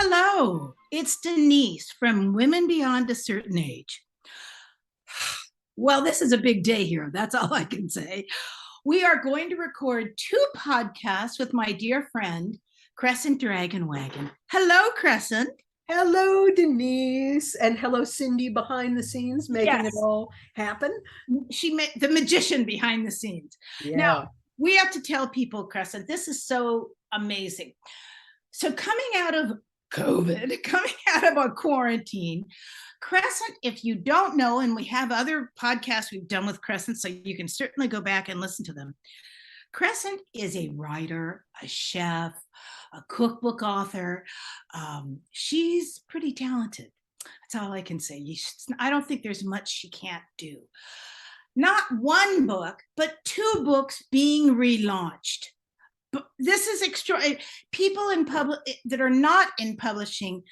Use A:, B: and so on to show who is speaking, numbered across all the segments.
A: Hello, it's Denise from Women Beyond a Certain Age. Well, this is a big day here. That's all I can say. We are going to record 2 podcasts with my dear friend, Crescent Dragonwagon. Hello, Crescent.
B: Hello, Denise, and hello, Cindy, behind the scenes, making it all happen.
A: She made the magician behind the scenes.
B: Yeah.
A: Now, we have to tell people, Crescent, this is so amazing. So coming out of COVID, coming out of a quarantine, Crescent, if you don't know, and we have other podcasts we've done with Crescent, so you can certainly go back and listen to them. Crescent is a writer, a chef, a cookbook author. She's pretty talented. That's all I can say. I don't think there's much she can't do. Not one book, but 2 books being relaunched. But this is extraordinary. People in public that are not in publishing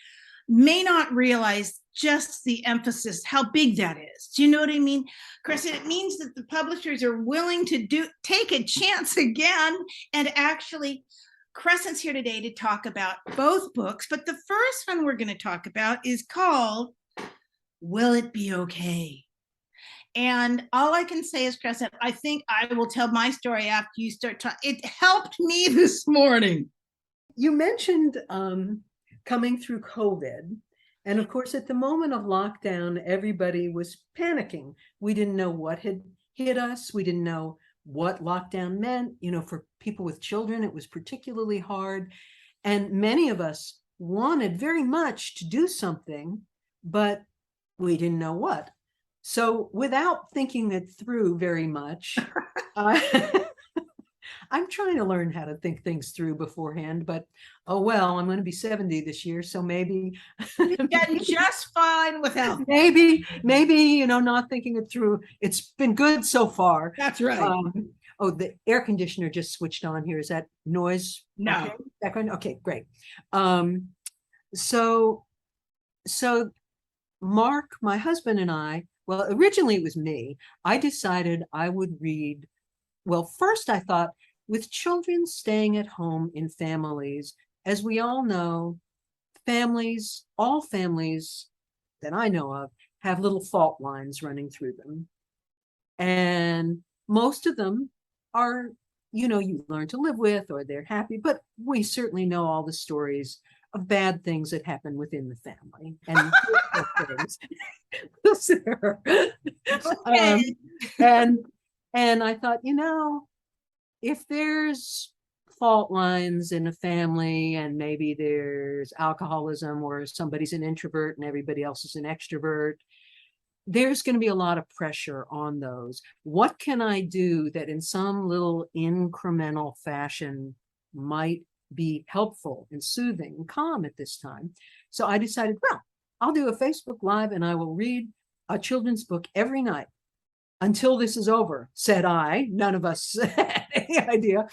A: may not realize just the emphasis, how big that is. Do you know what I mean? Crescent, it means that the publishers are willing to take a chance again. And actually, Crescent's here today to talk about both books. But the first one we're going to talk about is called Will It Be Okay? And all I can say is, Crescent, I think I will tell my story after you start talking. It helped me this morning.
B: You mentioned coming through COVID. And of course, at the moment of lockdown, everybody was panicking. We didn't know what had hit us. We didn't know what lockdown meant. You know, for people with children, it was particularly hard. And many of us wanted very much to do something, but we didn't know what. So without thinking it through very much, I'm trying to learn how to think things through beforehand, but oh well, I'm going to be 70 this year, so maybe
A: Getting just fine without
B: maybe, you know, not thinking it through. It's been good so far.
A: That's right.
B: Oh, the air conditioner just switched on here. Is that noise?
A: No.
B: Okay, background? Okay, great. So Mark, my husband, and I, well, originally it was me. I decided I would read. Well, first I thought, with children staying at home in families, as we all know, families, all families that I know of, have little fault lines running through them. And most of them are, you know, you learn to live with, or they're happy, but we certainly know all the stories of bad things that happen within the family. And
A: Okay.
B: And I thought, you know, if there's fault lines in a family, and maybe there's alcoholism, or somebody's an introvert and everybody else is an extrovert, there's going to be a lot of pressure on those. What can I do that in some little incremental fashion might be helpful and soothing and calm at this time? So I decided, well, I'll do a Facebook Live and I will read a children's book every night until this is over, said I. None of us had any idea.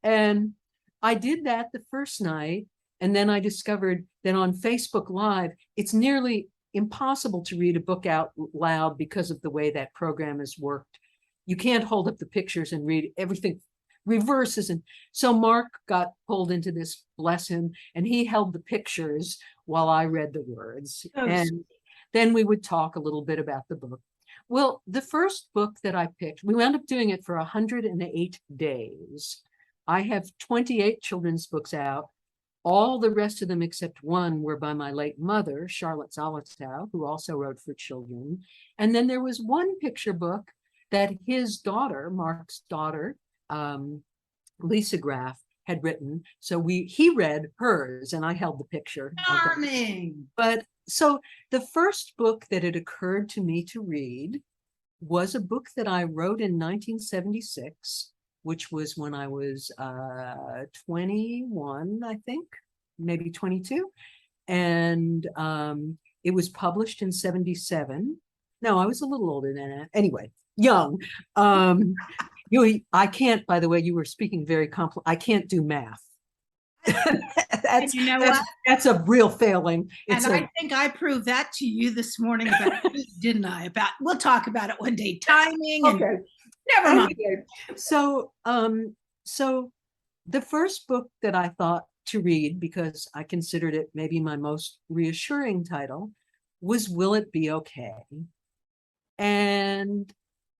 B: And I did that the first night. And then I discovered that on Facebook Live, it's nearly impossible to read a book out loud because of the way that program has worked. You can't hold up the pictures and read everything. Reverses. And so Mark got pulled into this, bless him, and he held the pictures while I read the words.
A: Oh,
B: and then we would talk a little bit about the book. Well, the first book that I picked, we wound up doing it for 108 days. I have 28 children's books out. All the rest of them except one were by my late mother, Charlotte Zolotow, who also wrote for children. And then there was one picture book that his daughter, Mark's daughter, Lisa Graff, had written. So he read hers and I held the picture.
A: Charming.
B: But so the first book that it occurred to me to read was a book that I wrote in 1976, which was when I was 21, I think, maybe 22. And it was published in 77. No, I was a little older than that. Anyway, young. I can't, by the way, you were speaking very I can't do math. That's a real failing.
A: I think I proved that to you this morning, didn't I? We'll talk about it one day. Timing. Okay. And never mind.
B: So the first book that I thought to read, because I considered it maybe my most reassuring title, was Will It Be Okay? And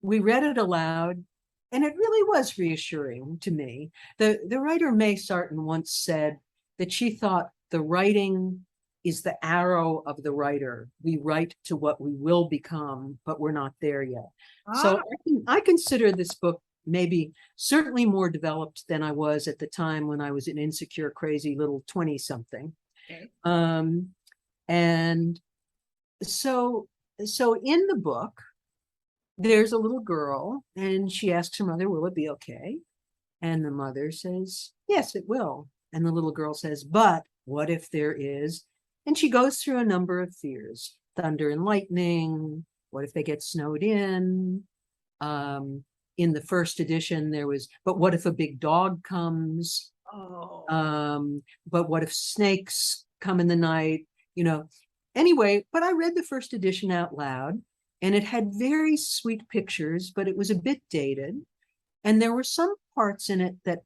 B: we read it aloud, and it really was reassuring to me. The writer May Sarton once said that she thought the writing is the arrow of the writer. We write to what we will become, but we're not there yet. So I consider this book maybe certainly more developed than I was at the time when I was an insecure, crazy little 20-something.
A: Okay.
B: And so in the book, there's a little girl, and she asks her mother, will it be okay? And the mother says, yes, it will. And the little girl says, but what if there is? And she goes through a number of fears: thunder and lightning. What if they get snowed in? In the first edition, there was, but what if a big dog comes?
A: Oh.
B: But what if snakes come in the night? You know, anyway, but I read the first edition out loud, and it had very sweet pictures, but it was a bit dated. And there were some parts in it that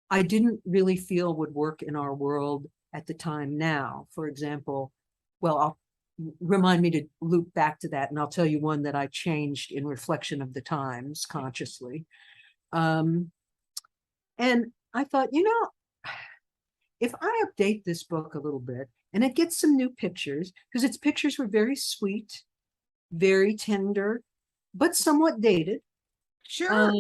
B: I didn't really feel would work in our world at the time now. For example, well, I'll remind me to loop back to that, and I'll tell you one that I changed in reflection of the times consciously. And I thought, you know, if I update this book a little bit and it gets some new pictures, because its pictures were very sweet, very tender, but somewhat dated.
A: Sure.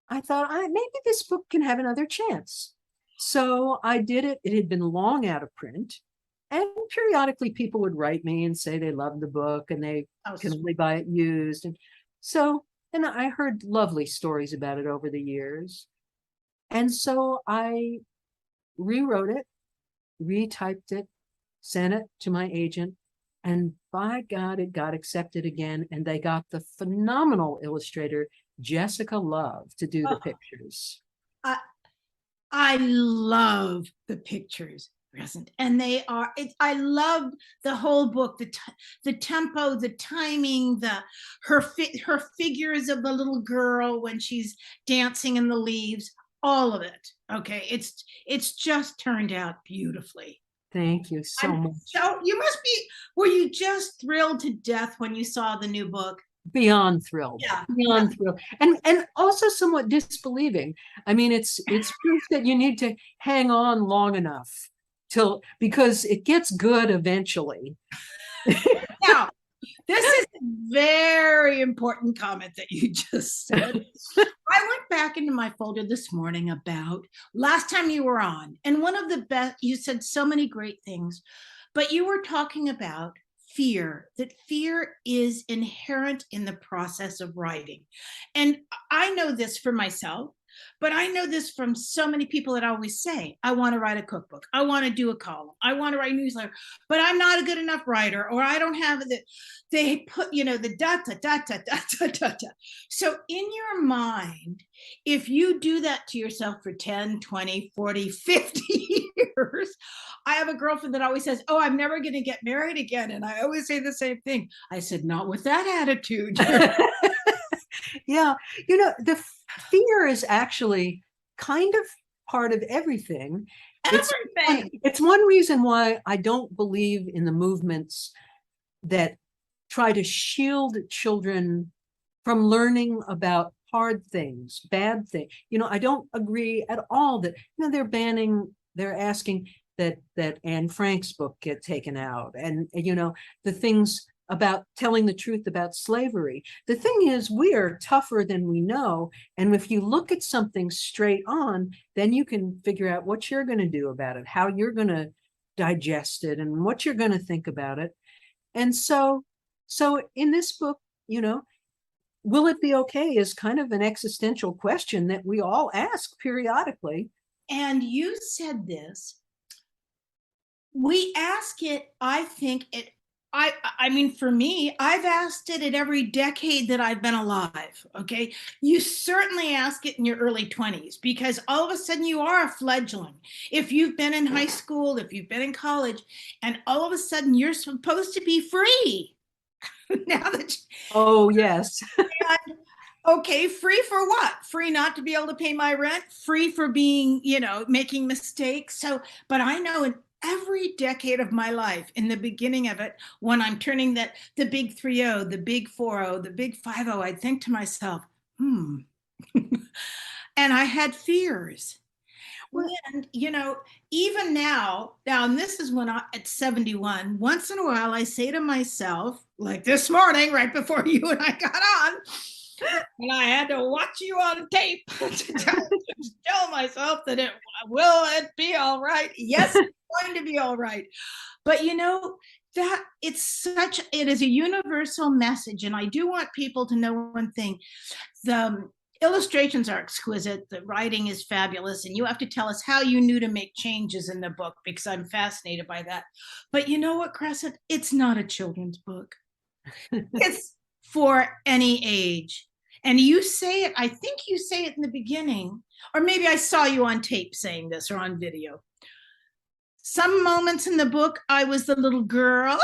B: I thought maybe this book can have another chance. So I did it. It had been long out of print. And periodically people would write me and say they loved the book and they can only buy it used. And so, and I heard lovely stories about it over the years. And so I rewrote it, retyped it, sent it to my agent, and by God, it got accepted again. And they got the phenomenal illustrator, Jessica Love, to do the pictures.
A: I love the pictures, Crescent, and they are. I loved the whole book, the tempo, the timing, her figures of the little girl when she's dancing in the leaves, all of it. Okay, it's just turned out beautifully.
B: Thank you so much.
A: So you must be. Were you just thrilled to death when you saw the new book?
B: Beyond thrilled.
A: Yeah.
B: Beyond thrilled. And also somewhat disbelieving. I mean, it's proof that you need to hang on long enough because it gets good eventually.
A: Now, this is a very important comment that you just said. I went back into my folder this morning about last time you were on, and one of the best, you said so many great things, but you were talking about fear, that fear is inherent in the process of writing. And I know this for myself, but I know this from so many people that always say, I want to write a cookbook, I want to do a column, I want to write a newsletter, but I'm not a good enough writer, or I don't have the, they put, the da. So in your mind, if you do that to yourself for 10, 20, 40, 50 years, I have a girlfriend that always says, oh, I'm never going to get married again. And I always say the same thing. I said, not with that attitude.
B: Yeah. The fear is actually kind of part of everything. It's one reason why I don't believe in the movements that try to shield children from learning about hard things, bad things. I don't agree at all that, they're asking that Anne Frank's book get taken out, and the things about telling the truth about slavery. The thing is, we are tougher than we know, and if you look at something straight on, then you can figure out what you're going to do about it, how you're going to digest it, and what you're going to think about it. And so in this book, will it be okay is kind of an existential question that we all ask periodically.
A: And you said this. We ask it, I think it, I mean, for me, I've asked it at every decade that I've been alive, okay? You certainly ask it in your early 20s, because all of a sudden you are a fledgling. If you've been in high school, if you've been in college, and all of a sudden you're supposed to be free. Now that
B: oh, yes.
A: Okay, free for what? Free not to be able to pay my rent, free for being, making mistakes. So, but I know in every decade of my life, in the beginning of it, when I'm turning the big 3-0, the big 4-0, the big 5-0, I'd think to myself, and I had fears. And, even now, and this is when at 71, once in a while, I say to myself, like this morning, right before you and I got on, and I had to watch you on tape to tell myself that will it be all right? Yes, it's going to be all right. But that it is a universal message. And I do want people to know one thing. The illustrations are exquisite. The writing is fabulous. And you have to tell us how you knew to make changes in the book, because I'm fascinated by that. But you know what, Crescent? It's not a children's book. It's for any age. And you say it, I think you say it in the beginning, or maybe I saw you on tape saying this or on video. Some moments in the book, I was the little girl,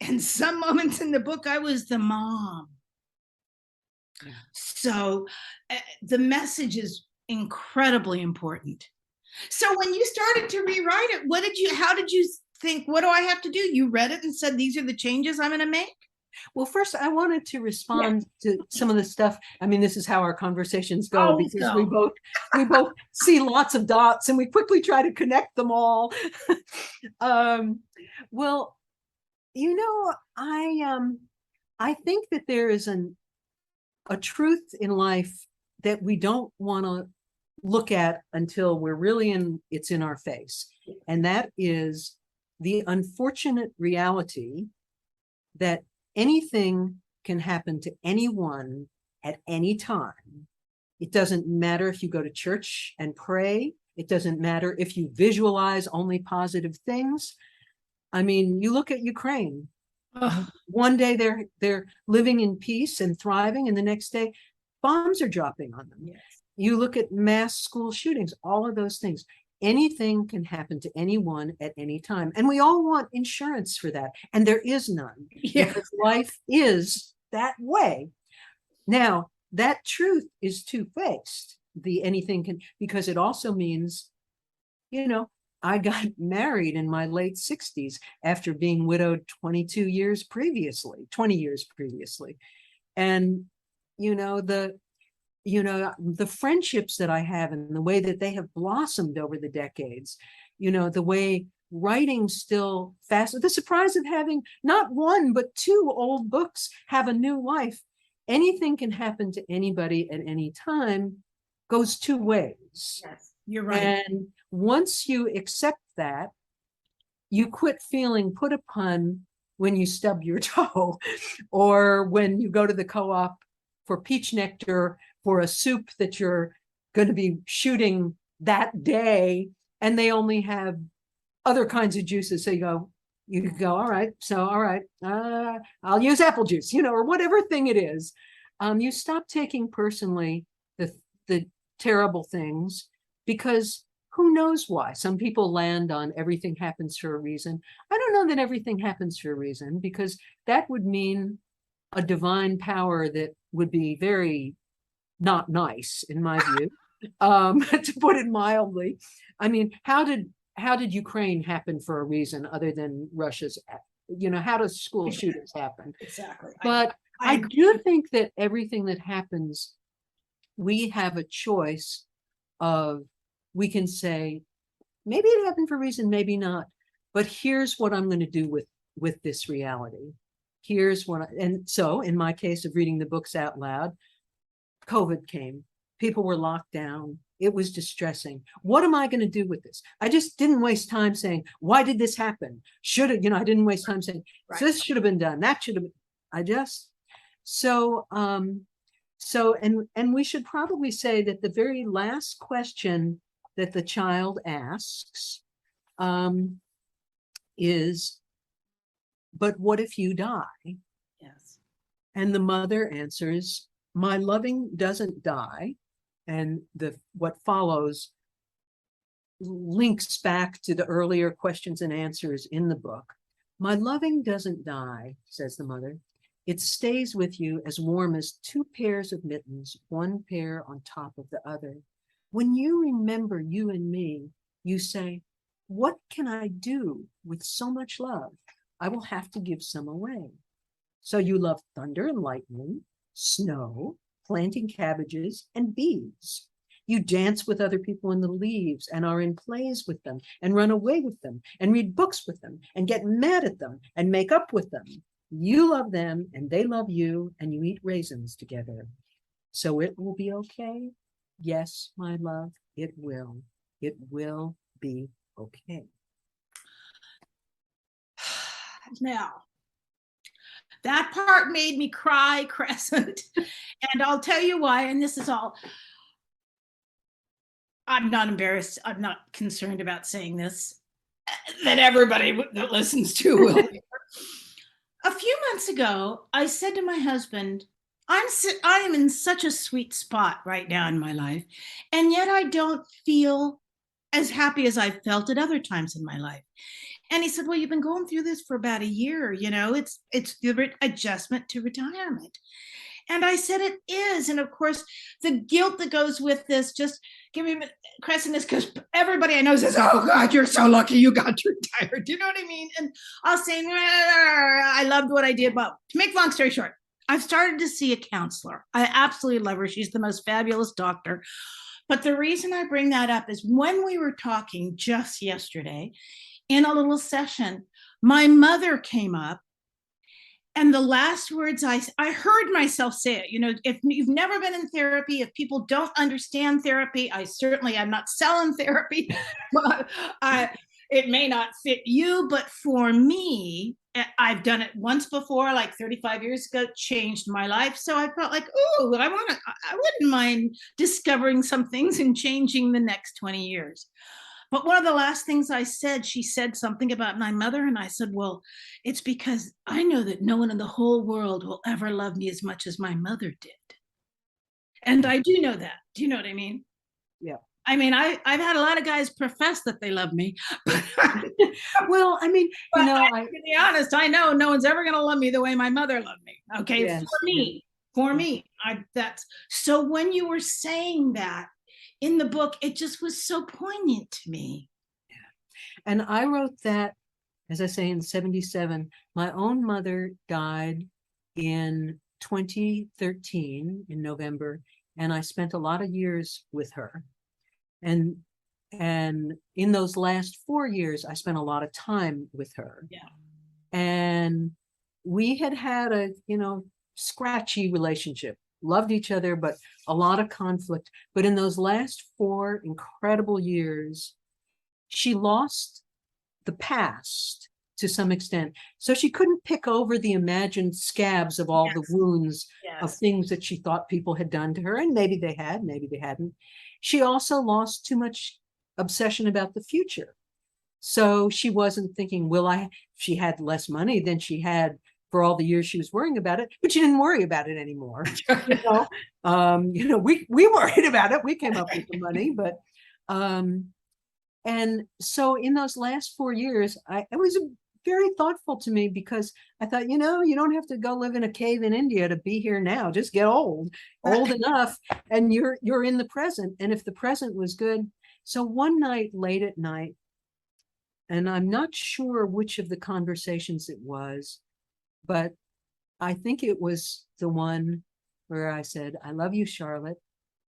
A: and some moments in the book, I was the mom. So the message is incredibly important. So when you started to rewrite it, how did you think, what do I have to do? You read it and said, these are the changes I'm going to make?
B: Well, first, I wanted to respond to some of the stuff. I mean, this is how our conversations go, because we both see lots of dots and we quickly try to connect them all. Well, I think that there is a truth in life that we don't want to look at until we're really it's in our face. And that is the unfortunate reality that anything can happen to anyone at any time. It doesn't matter if you go to church and pray. It doesn't matter if you visualize only positive things. I mean, you look at Ukraine. One day they're living in peace and thriving, and the next day bombs are dropping on them.
A: Yes.
B: You look at mass school shootings, all of those things. Anything can happen to anyone at any time. And we all want insurance for that. And there is none. Because life is that way. Now, that truth is two-faced. Anything can, because it also means, I got married in my late 60s after being widowed 20 years previously. And, the friendships that I have and the way that they have blossomed over the decades, the way writing still fast, the surprise of having not one, but 2 old books have a new life. Anything can happen to anybody at any time goes 2 ways.
A: Yes, you're right.
B: And once you accept that, you quit feeling put upon when you stub your toe or when you go to the co-op for peach nectar for a soup that you're going to be shooting that day, and they only have other kinds of juices. So you go, all right, I'll use apple juice, or whatever thing it is. You stop taking personally the terrible things, because who knows why? Some people land on everything happens for a reason. I don't know that everything happens for a reason, because that would mean a divine power that would be very not nice, in my view, to put it mildly. I mean, how did Ukraine happen for a reason other than Russia's, how does school shootings happen?
A: Exactly.
B: But I do think that everything that happens, we have a choice of, we can say, maybe it happened for a reason, maybe not, but here's what I'm going to do with this reality. Here's what and so in my case of reading the books out loud, COVID came, people were locked down. It was distressing. What am I going to do with this? I just didn't waste time saying, why did this happen? Should it, I didn't waste time saying, right, this should have been done. That should have been, and we should probably say that the very last question that the child asks is, but what if you die?
A: Yes.
B: And the mother answers, my loving doesn't die. And what follows links back to the earlier questions and answers in the book. My loving doesn't die, says the mother. It stays with you as warm as two pairs of mittens, one pair on top of the other. When you remember you and me, you say, what can I do with so much love? I will have to give some away. So you love thunder and lightning, snow, planting cabbages, and bees. You dance with other people in the leaves and are in plays with them and run away with them and read books with them and get mad at them and make up with them. You love them and they love you, and you eat raisins together. So it will be okay. Yes, my love, it will. It will be okay.
A: Now, that part made me cry, Crescent. And I'll tell you why. And this is all, I'm not embarrassed. I'm not concerned about saying this, that everybody that listens to will. A few months ago, I said to my husband, I am in such a sweet spot right now in my life, and yet I don't feel as happy as I've felt at other times in my life. And he said, well, you've been going through this for about a year, you know, it's the adjustment to retirement. And I said, it is. And of course, the guilt that goes with this, just give me Crescent, is because everybody I know says, oh God, you're so lucky you got to retire. Do you know what I mean? And I'll say, I loved what I did. But to make long story short, I've started to see a counselor. I absolutely love her. She's the most fabulous doctor. But the reason I bring that up is when we were talking just yesterday in a little session, my mother came up. And the last words I heard myself say it, you know, if you've never been in therapy, if people don't understand therapy, I'm not selling therapy. But it may not fit you, but for me, I've done it once before, like 35 years ago, changed my life. So I felt like, oh, I wouldn't mind discovering some things and changing the next 20 years. But one of the last things I said, she said something about my mother. And I said, well, it's because I know that no one in the whole world will ever love me as much as my mother did. And I do know that. Do you know what I mean?
B: Yeah.
A: I mean, I've had a lot of guys profess that they love me.
B: Well, I mean, you know,
A: to be honest, I know no one's ever going to love me the way my mother loved me. Okay.
B: Yes,
A: for me, that's so when you were saying that in the book, it just was so poignant to me.
B: Yeah. And I wrote that, as I say, in 77. My own mother died in 2013 in November, and I spent a lot of years with her. And in those last 4 years, I spent a lot of time with her.
A: Yeah.
B: And we had a, you know, scratchy relationship. Loved each other, but a lot of conflict. But in those last 4 incredible years, she lost the past to some extent. So she couldn't pick over the imagined scabs of all the wounds of things that she thought people had done to her. And maybe they had, maybe they hadn't. She also lost too much obsession about the future. So she wasn't thinking, she had less money than she had for all the years she was worrying about it, but she didn't worry about it anymore. You know, we worried about it. We came up with the money, but, and so in those last 4 years, it was very thoughtful to me, because I thought, you know, you don't have to go live in a cave in India to be here now. Just get old enough, and you're in the present. And if the present was good. So one night, late at night, and I'm not sure which of the conversations it was, but I think it was the one where I said, I love you, Charlotte.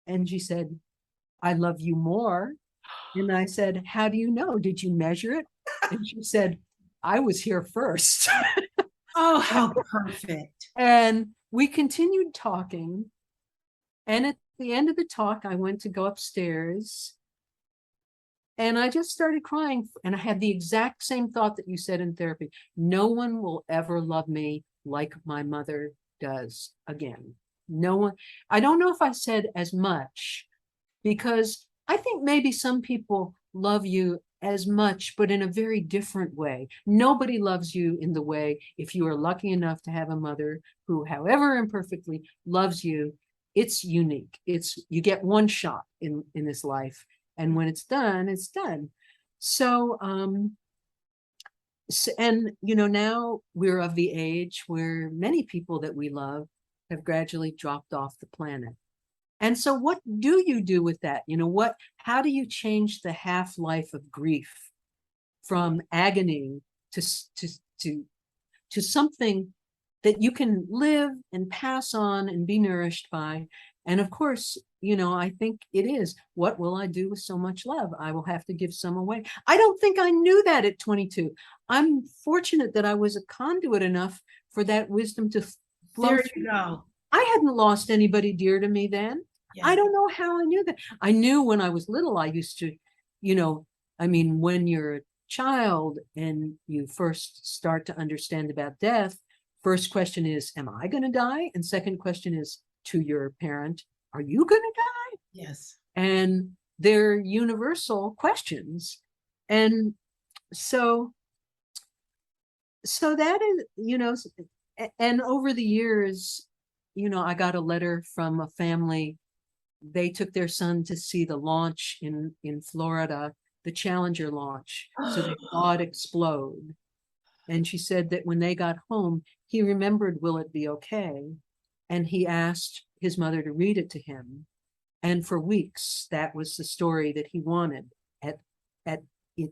B: And she said, I love you more. And I said, how do you know? Did you measure it? And she said, I was here first.
A: Oh, how perfect.
B: And we continued talking. And at the end of the talk, I went to go upstairs. And I just started crying. And I had the exact same thought that you said in therapy. No one will ever love me like my mother does again. No one. I don't know if I said as much, because I think maybe some people love you as much, but in a very different way. Nobody loves you in the way, if you are lucky enough to have a mother who, however imperfectly, loves you. It's unique. You get one shot in this life. And when it's done, it's done. So And, you know, now we're of the age where many people that we love have gradually dropped off the planet. And so what do you do with that? You know, how do you change the half-life of grief from agony to, to something that you can live and pass on and be nourished by? And of course, you know, I think it is, what will I do with so much love? I will have to give some away. I don't think I knew that at 22. I'm fortunate that I was a conduit enough for that wisdom to flow
A: There
B: through.
A: you go.
B: I hadn't lost anybody dear to me then.
A: Yeah.
B: I don't know how I knew that. I knew when I was little, I used to, you know, I mean, when you're a child and you first start to understand about death, first question is, am I going to die? And second question is to your parent, are you going to die?
A: Yes.
B: And they're universal questions. And so that is, you know, and over the years, you know, I got a letter from a family. They took their son to see the launch in Florida, the Challenger launch. So they saw it explode. And she said that when they got home, he remembered, will it be okay? And he asked his mother to read it to him. And for weeks, that was the story that he wanted at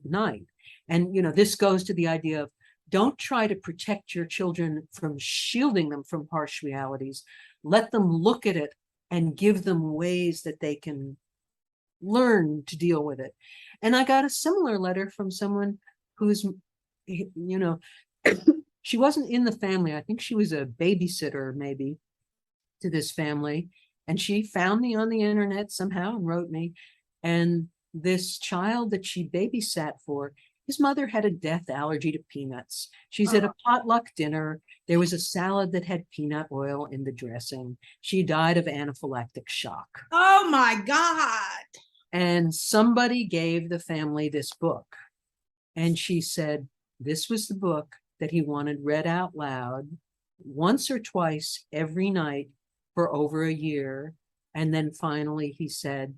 B: night. And, you know, this goes to the idea of, don't try to protect your children from shielding them from harsh realities. Let them look at it and give them ways that they can learn to deal with it. And I got a similar letter from someone who's, you know, she wasn't in the family. I think she was a babysitter maybe to this family. And she found me on the internet somehow and wrote me. And this child that she babysat for, his mother had a death allergy to peanuts. She's at a potluck dinner. There was a salad that had peanut oil in the dressing. She died of anaphylactic shock.
A: Oh my God.
B: And somebody gave the family this book. And she said, this was the book that he wanted read out loud once or twice every night for over a year. And then finally he said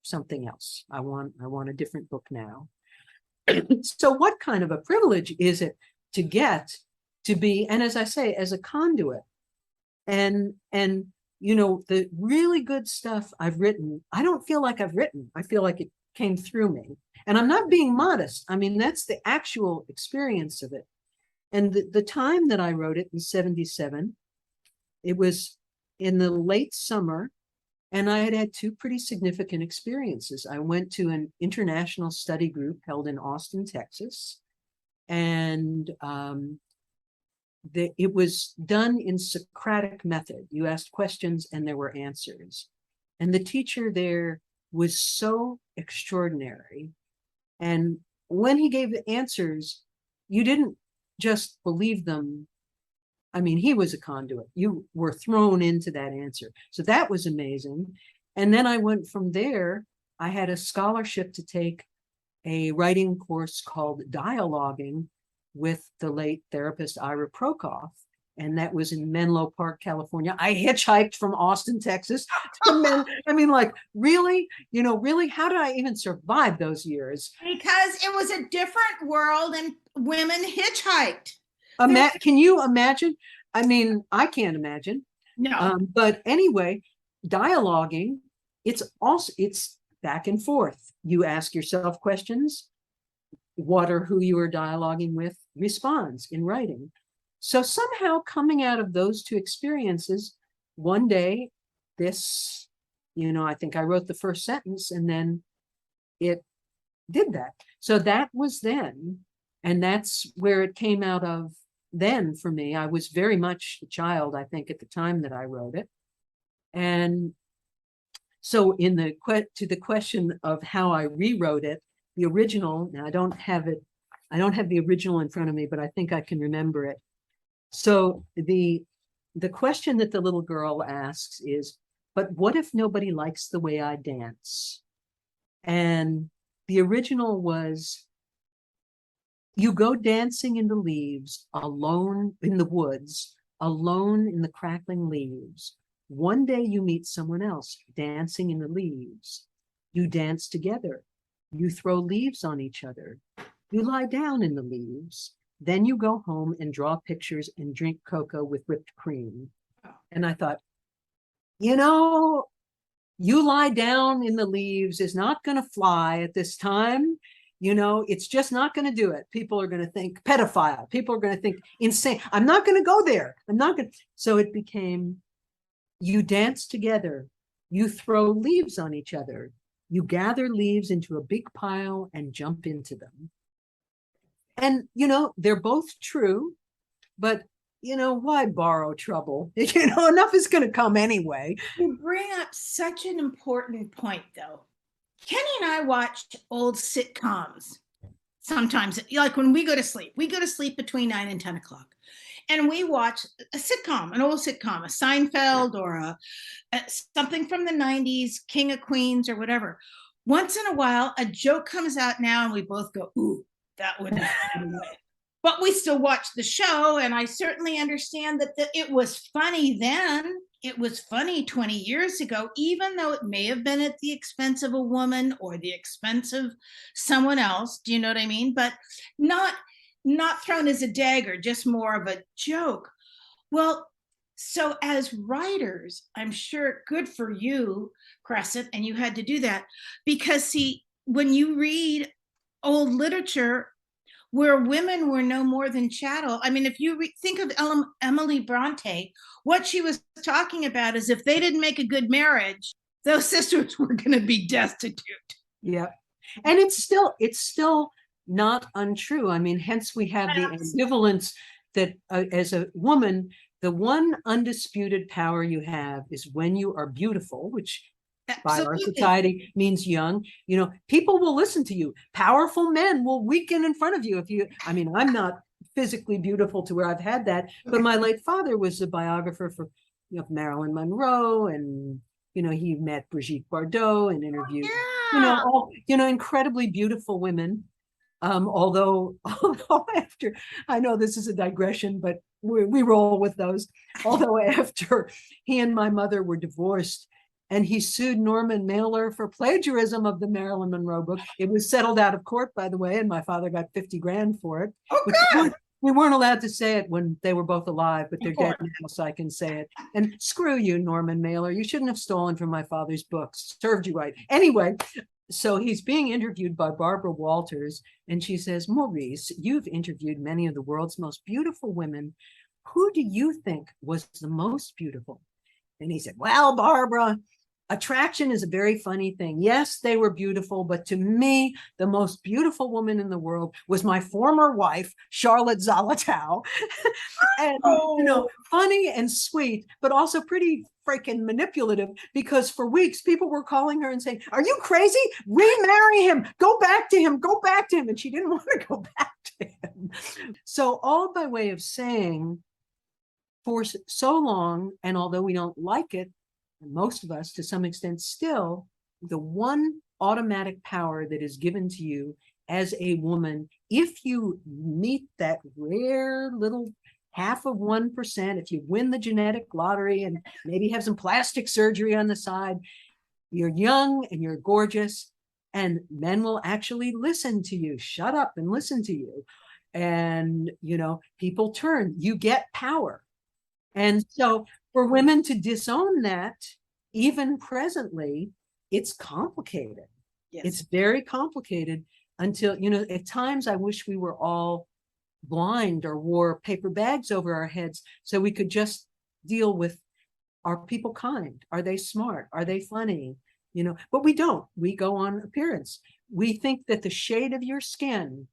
B: something else. I want a different book now. So what kind of a privilege is it to get to be, and as I say, as a conduit, and you know, the really good stuff I've written, I don't feel like I've written. I feel like it came through me. And I'm not being modest. I mean, that's the actual experience of it. And the time that I wrote it in 77, it was in the late summer, and I had had two pretty significant experiences. I went to an international study group held in Austin, Texas, and it was done in Socratic method. You asked questions and there were answers. And the teacher there was so extraordinary. And when he gave the answers, you didn't just believe them. I mean, he was a conduit. You were thrown into that answer. So that was amazing. And then I went from there. I had a scholarship to take a writing course called Dialoguing with the late therapist Ira Prokoff. And that was in Menlo Park, California. I hitchhiked from Austin, Texas to I mean, like, really, you know, really, how did I even survive those years?
A: Because it was a different world and women hitchhiked.
B: Can you imagine? I mean, I can't imagine.
A: No.
B: But anyway, dialoguing, it's back and forth. You ask yourself questions. What or who you are dialoguing with responds in writing. So somehow coming out of those two experiences, one day, this, you know, I think I wrote the first sentence and then it did that. So that was then, and that's where it came out of then for me. I was very much a child, I think, at the time that I wrote it. And so to the question of how I rewrote it, the original, now I don't have the original in front of me, but I think I can remember it. So the question that the little girl asks is, but what if nobody likes the way I dance? And the original was, you go dancing in the leaves, alone in the woods, alone in the crackling leaves. One day you meet someone else dancing in the leaves. You dance together. You throw leaves on each other. You lie down in the leaves. Then you go home and draw pictures and drink cocoa with whipped cream. And I thought, you know, you lie down in the leaves is not going to fly at this time. You know, it's just not going to do it. People are going to think pedophile. People are going to think insane. I'm not going to go there. I'm not going to. So it became, you dance together. You throw leaves on each other. You gather leaves into a big pile and jump into them. And, you know, they're both true, but, you know, why borrow trouble? You know, enough is going to come anyway.
A: You bring up such an important point, though. Kenny and I watched old sitcoms sometimes, like when we go to sleep between 9 and 10 o'clock. And we watch a sitcom, an old sitcom, a Seinfeld or a something from the 90s, King of Queens or whatever. Once in a while, a joke comes out now and we both go, ooh, that wouldn't happen. But we still watch the show, and I certainly understand that it was funny then. It was funny 20 years ago, even though it may have been at the expense of a woman or the expense of someone else. Do you know what I mean? But not thrown as a dagger, just more of a joke. Well, so as writers, I'm sure good for you, Crescent, and you had to do that because, see, when you read old literature where women were no more than chattel. I mean, if you think of Emily Bronte, what she was talking about is if they didn't make a good marriage, those sisters were going to be destitute.
B: Yeah. And it's still not untrue. I mean, hence we have the ambivalence that as a woman, the one undisputed power you have is when you are beautiful, which by our society means young. You know, people will listen to you. Powerful men will weaken in front of you. I mean, I'm not physically beautiful to where I've had that, but my late father was a biographer for, you know, Marilyn Monroe, and, you know, he met Brigitte Bardot and interviewed, incredibly beautiful women. Although after, I know this is a digression, but we roll with those. Although after he and my mother were divorced, and he sued Norman Mailer for plagiarism of the Marilyn Monroe book. It was settled out of court, by the way, and my father got 50 grand for it.
A: Oh,
B: we weren't allowed to say it when they were both alive, but they're dead now, so I can say it. And screw you, Norman Mailer. You shouldn't have stolen from my father's books. Served you right. Anyway, so he's being interviewed by Barbara Walters, and she says, Maurice, you've interviewed many of the world's most beautiful women. Who do you think was the most beautiful? And he said, well, Barbara, attraction is a very funny thing. Yes, they were beautiful, but to me, the most beautiful woman in the world was my former wife, Charlotte Zolotow. And, you know, funny and sweet, but also pretty freaking manipulative, because for weeks people were calling her and saying, are you crazy? Remarry him. Go back to him. Go back to him. And she didn't want to go back to him. So all by way of saying, for so long, and although we don't like it, most of us to some extent still, the one automatic power that is given to you as a woman, if you meet that rare little 0.5%, if you win the genetic lottery and maybe have some plastic surgery on the side, you're young and you're gorgeous, and men will actually listen to you, shut up and listen to you. And, you know, people turn, you get power. And so for women to disown that, even presently, it's complicated.
A: Yes.
B: It's very complicated until, you know, at times I wish we were all blind or wore paper bags over our heads so we could just deal with, are people kind? Are they smart? Are they funny? You know, but we don't. We go on appearance. We think that the shade of your skin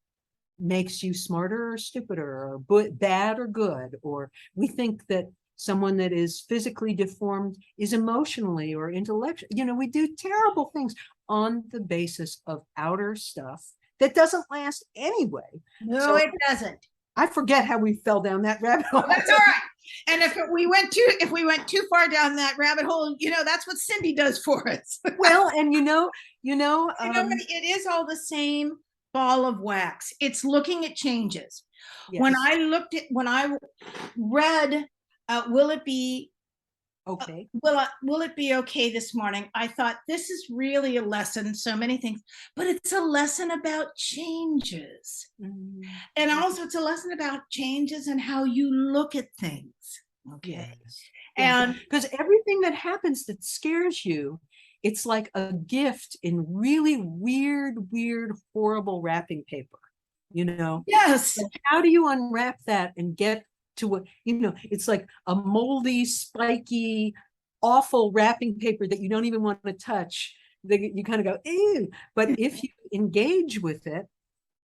B: makes you smarter or stupider or bad or good, or we think that someone that is physically deformed is emotionally or intellectually, you know, we do terrible things on the basis of outer stuff that doesn't last anyway.
A: No,
B: so
A: it doesn't.
B: I forget how we fell down that rabbit hole.
A: That's all right. And if we went too far down that rabbit hole, you know, that's what Cindy does for us.
B: Well, and you know,
A: it is all the same ball of wax. It's looking at changes.
B: Yes.
A: When I read Will It Be
B: okay.
A: Will it be okay this morning? I thought this is really a lesson, so many things, but it's a lesson about changes. And also it's a lesson about changes and how you look at things. Okay.
B: Yes.
A: And
B: because everything that happens that scares you, it's like a gift in really weird, horrible wrapping paper, you know?
A: yes,
B: But how do you unwrap that and get to what, you know, it's like a moldy, spiky, awful wrapping paper that you don't even want to touch. You kind of go, ew. But if you engage with it,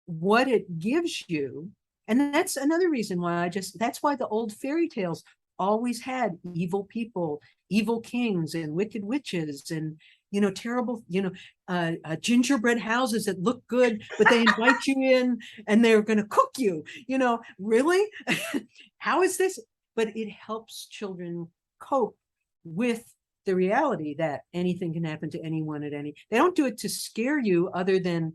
B: what it gives you, and that's another reason why that's why the old fairy tales always had evil people, evil kings and wicked witches and, you know, terrible, you know, gingerbread houses that look good, but they invite you in and they're going to cook you, you know, really? How is this? But it helps children cope with the reality that anything can happen to anyone at any, they don't do it to scare you other than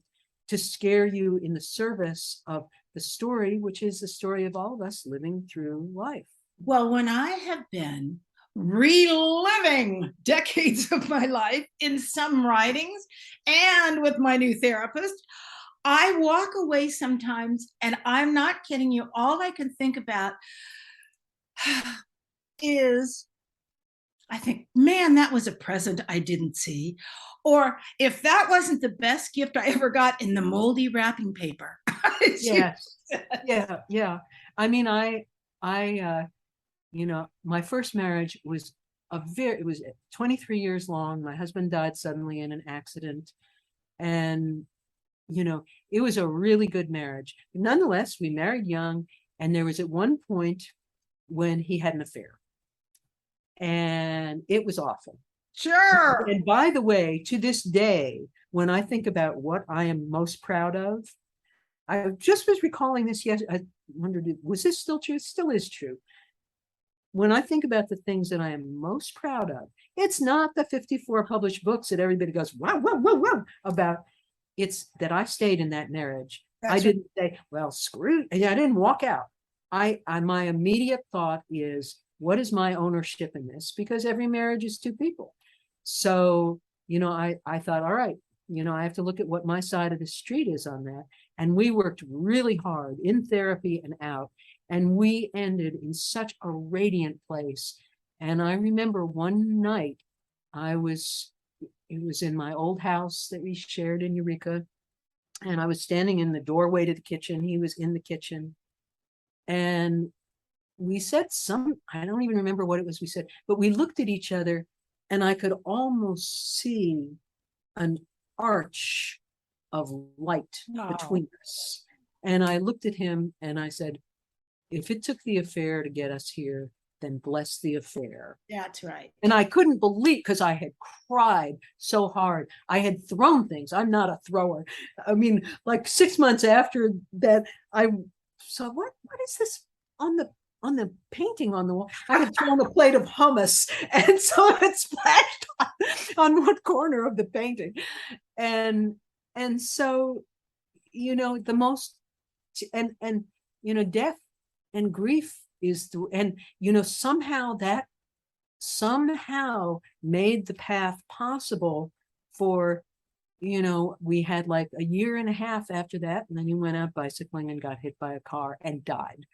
B: to scare you in the service of the story, which is the story of all of us living through life.
A: well, when I have been reliving decades of my life in some writings and with my new therapist, I walk away sometimes, and I'm not kidding you, all I can think about is, I think, man, that was a present I didn't see. Or if that wasn't the best gift I ever got in the moldy wrapping paper.
B: Yes. Yeah. I mean, you know, my first marriage was it was 23 years long. My husband died suddenly in an accident. And, you know, it was a really good marriage. But nonetheless, we married young. And there was at one point when he had an affair. And it was awful.
A: Sure.
B: And by the way, to this day, when I think about what I am most proud of, I just was recalling this. Yes, I wondered, was this still true? It still is true. When I think about the things that I am most proud of, it's not the 54 published books that everybody goes, wow, about. It's that I stayed in that marriage. I didn't say, well, screw it. I didn't walk out. My immediate thought is, what is my ownership in this? Because every marriage is two people. So, you know, I thought, all right, you know, I have to look at what my side of the street is on that. And we worked really hard in therapy and out. And we ended in such a radiant place. And I remember one night it was in my old house that we shared in Eureka. And I was standing in the doorway to the kitchen. He was in the kitchen. And we said I don't even remember what it was we said, but we looked at each other and I could almost see an arch of light between us. And I looked at him and I said, if it took the affair to get us here, then bless the affair.
A: That's right.
B: And I couldn't believe, because I had cried so hard. I had thrown things. I'm not a thrower. I mean, like 6 months after that, I saw, what is this on the painting on the wall? I had thrown a plate of hummus, and so it splashed on one corner of the painting. And so, you know, the most, and you know, death and grief is through, and you know, somehow made the path possible for, you know, we had like a year and a half after that, and then he went out bicycling and got hit by a car and died.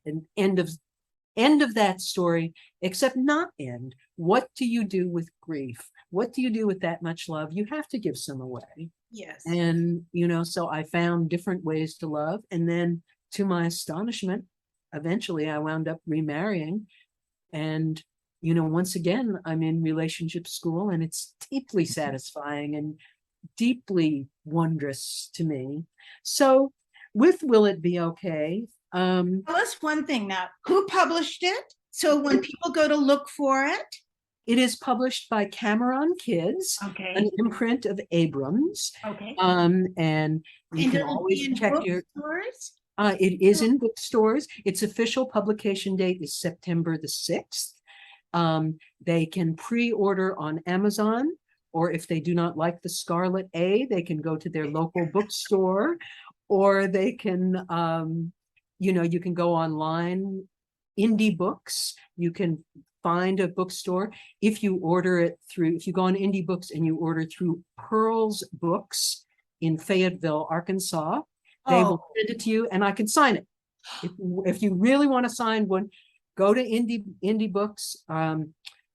B: And end of that story, except not end. What do you do with grief? What do you do with that much love? You have to give some away.
A: Yes.
B: And, you know, so I found different ways to love. And then to my astonishment, eventually I wound up remarrying. And, you know, once again, I'm in relationship school, and it's deeply satisfying and deeply wondrous to me. So with Will It Be Okay?
A: Tell us one thing now. Who published it? So when people go to look for it?
B: It is published by Cameron Kids,
A: Okay.
B: an imprint of Abrams.
A: Okay.
B: And you can always check your. It is in bookstores. Its official publication date is September the 6th. They can pre-order on Amazon, or if they do not like the Scarlet A, they can go to their local bookstore, or they can, you know, you can go online, indie books. You can find a bookstore. If you order it through, if you go on Indie Books and you order through Pearl's Books in Fayetteville, Arkansas, they will send it to you and I can sign it. If you really want to sign one, go to Indie Books.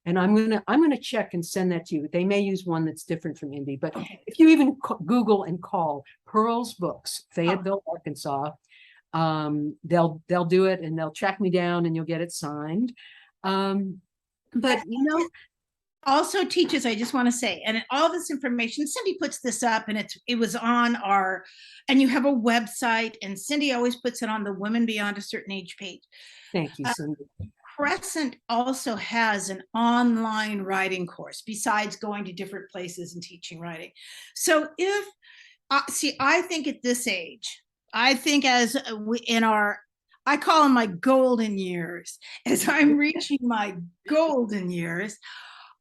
B: And I'm gonna check and send that to you. They may use one that's different from Indie, but if you even Google and call Pearl's Books, Fayetteville, Arkansas, they'll do it and they'll track me down and you'll get it signed. But you know,
A: also teaches, I just want to say, and all this information, Cindy puts this up and it was on our, and you have a website and Cindy always puts it on the Women Beyond a Certain Age page.
B: Thank you, Cindy.
A: Crescent also has an online writing course besides going to different places and teaching writing. So if, see, I think at this age, I think as we in our, I call them my golden years, as I'm reaching my golden years,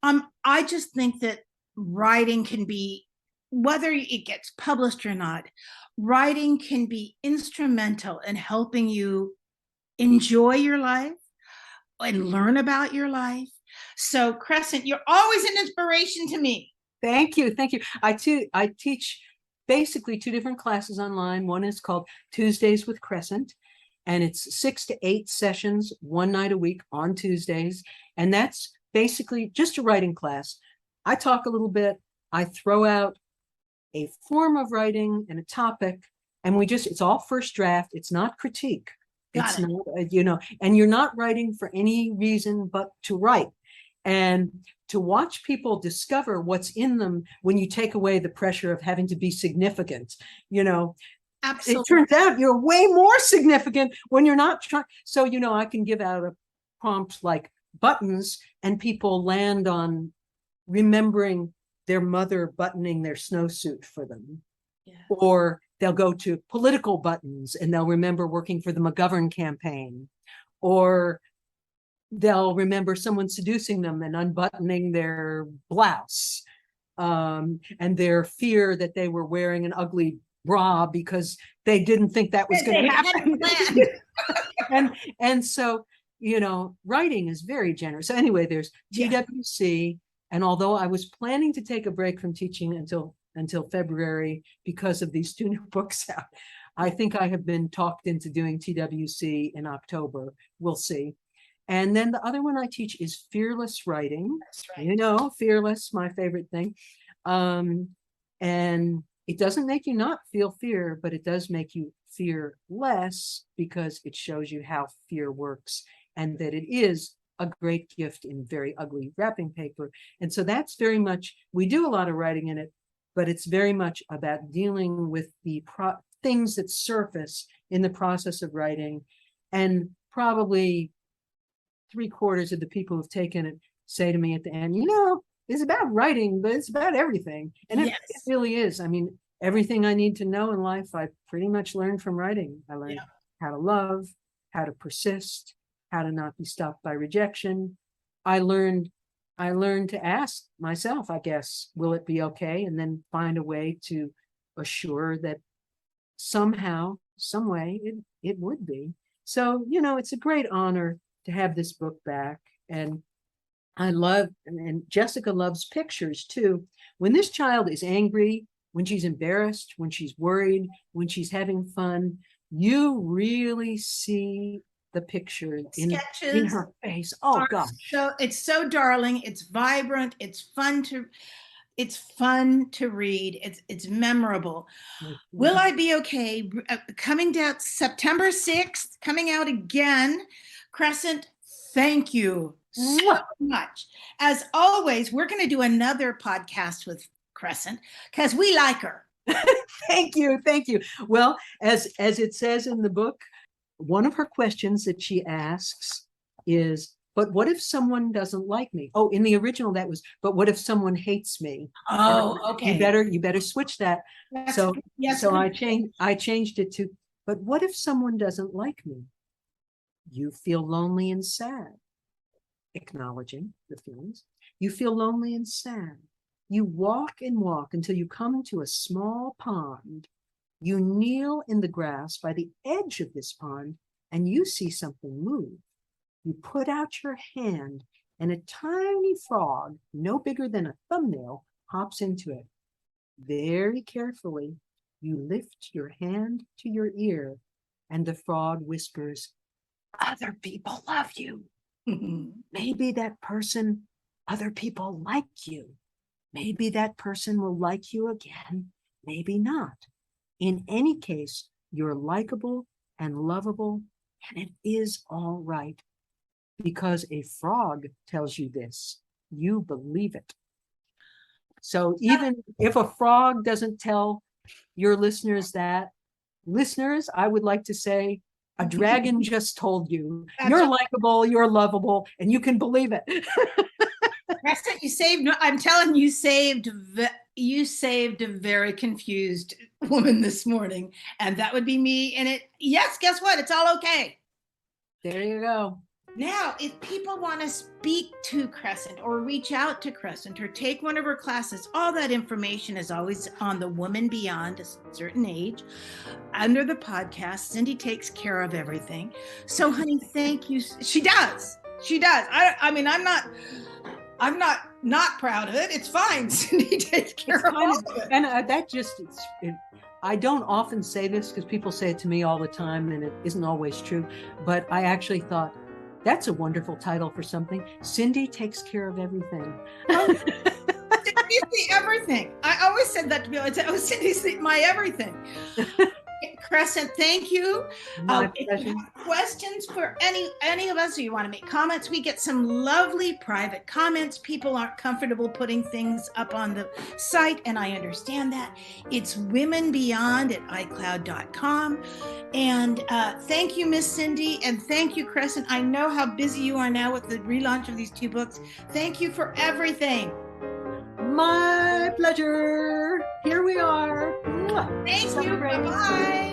A: I just think that writing can be, whether it gets published or not, writing can be instrumental in helping you enjoy your life and learn about your life. So Crescent, you're always an inspiration to me.
B: Thank you. Thank you. I teach basically 2 different classes online. One is called Tuesdays with Crescent, and it's 6 to 8 sessions, 1 night a week on Tuesdays. And that's basically just a writing class. I talk a little bit, I throw out a form of writing and a topic, and it's all first draft. It's not critique. It's not, you know, and you're not writing for any reason but to write. And to watch people discover what's in them when you take away the pressure of having to be significant, you know. Absolutely. It turns out you're way more significant when you're not trying. So, you know, I can give out a prompt like buttons and people land on remembering their mother buttoning their snowsuit for them. Yeah. Or they'll go to political buttons and they'll remember working for the McGovern campaign, or they'll remember someone seducing them and unbuttoning their blouse, and their fear that they were wearing an ugly bra because they didn't think that was going to happen. and so, you know, writing is very generous. So anyway, there's TWC, and although I was planning to take a break from teaching until February because of these 2 new books out, I think I have been talked into doing TWC in October. We'll see. And then the other one I teach is fearless writing. That's right. You know, fearless, my favorite thing. And it doesn't make you not feel fear, but it does make you fear less because it shows you how fear works and that it is a great gift in very ugly wrapping paper. And so that's very much, we do a lot of writing in it, but it's very much about dealing with the things that surface in the process of writing. And probably 3/4 of the people who've taken it say to me at the end, you know, it's about writing, but it's about everything. And it really is. I mean, everything I need to know in life, I pretty much learned from writing. I learned how to love, how to persist, how to not be stopped by rejection. I learned to ask myself, I guess, will it be okay? And then find a way to assure that somehow, some way, it would be. So, you know, it's a great honor to have this book back. And I love, and Jessica loves pictures too. When this child is angry, when she's embarrassed, when she's worried, when she's having fun, you really see the picture in her face. Oh gosh.
A: So it's so darling. It's vibrant. It's fun to read. It's memorable. Will I Be Okay? Coming down September 6th, coming out again. Crescent, thank you so much. As always, we're going to do another podcast with Crescent because we like her.
B: Thank you. Thank you. Well, as it says in the book, one of her questions that she asks is, but what if someone doesn't like me? Oh, in the original that was, but what if someone hates me?
A: Oh, okay.
B: You better switch that. So I changed it to, but what if someone doesn't like me? You feel lonely and sad. Acknowledging the feelings. You feel lonely and sad. You walk and walk until you come to a small pond. You kneel in the grass by the edge of this pond and you see something move. You put out your hand and a tiny frog, no bigger than a thumbnail, hops into it. Very carefully, you lift your hand to your ear, and the frog whispers, "Other people love you. Maybe that person, other people like you. Maybe that person will like you again, maybe not. In any case, you're likable and lovable, and it is all right. Because a frog tells you this, you believe it." So even if a frog doesn't tell your listeners that, listeners, I would like to say, a dragon just told you, you're likable, you're lovable, and you can believe it.
A: Crescent, you saved, I'm telling you, you saved a very confused woman this morning, and that would be me. And yes, guess what? It's all okay.
B: There you go.
A: Now, if people want to speak to Crescent or reach out to Crescent or take one of her classes, all that information is always on the Woman Beyond a Certain Age under the podcast. Cindy takes care of everything. So, honey, thank you. She does. I mean, I'm not proud of it. It's fine. Cindy takes care of all of it.
B: And I don't often say this because people say it to me all the time, and it isn't always true. But I actually thought, that's a wonderful title for something. Cindy takes care of everything.
A: Cindy's the everything. I always said that to people. I said, "Oh, Cindy's my everything." Crescent, thank you. If you have questions for any of us, or you want to make comments, we get some lovely private comments. People aren't comfortable putting things up on the site, and I understand that. It's womenbeyond@icloud.com. And thank you, Miss Cindy, and thank you, Crescent. I know how busy you are now with the relaunch of these 2 books. Thank you for everything.
B: My pleasure. Here we are.
A: Thank you. Bye-bye.